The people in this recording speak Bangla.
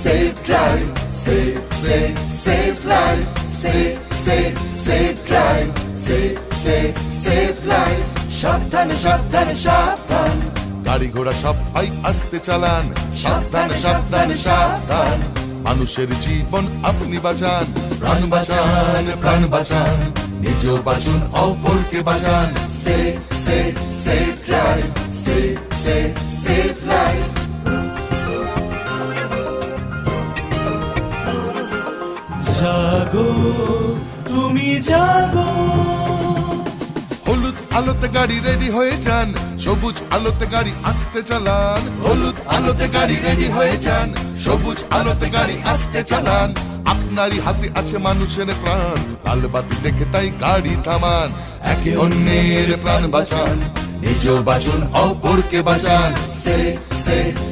safe drive, safe life, safe drive, safe life. সাবধানে সাবধানে সাবধান, গাড়ি ঘোড়া সব ভাই আস্তে চালান। সাবধানে সাবধানে সাবধান, মানুষের জীবন আপনি বাঁচান। প্রাণ বাঁচান, প্রাণ বাঁচান, নিজেও বাঁচুন, অপরকে বাঁচান। safe drive, safe life. জাগো তুমি জাগো, হলুদ আলোতে গাড়ি রেডি হয়ে যান, সবুজ আলোতে গাড়ি আস্তে চালান। হলুদ আলোতে গাড়ি রেডি হয়ে যান, সবুজ আলোতে গাড়ি আস্তে চালান। আপনারই হাতে আছে মানুষের প্রাণ, লাল বাতি দেখে তাই গাড়ি থামান। একে অন্যের প্রাণ বাঁচান, নিজেও বাঁচুন, অপরকে বাঁচান। safe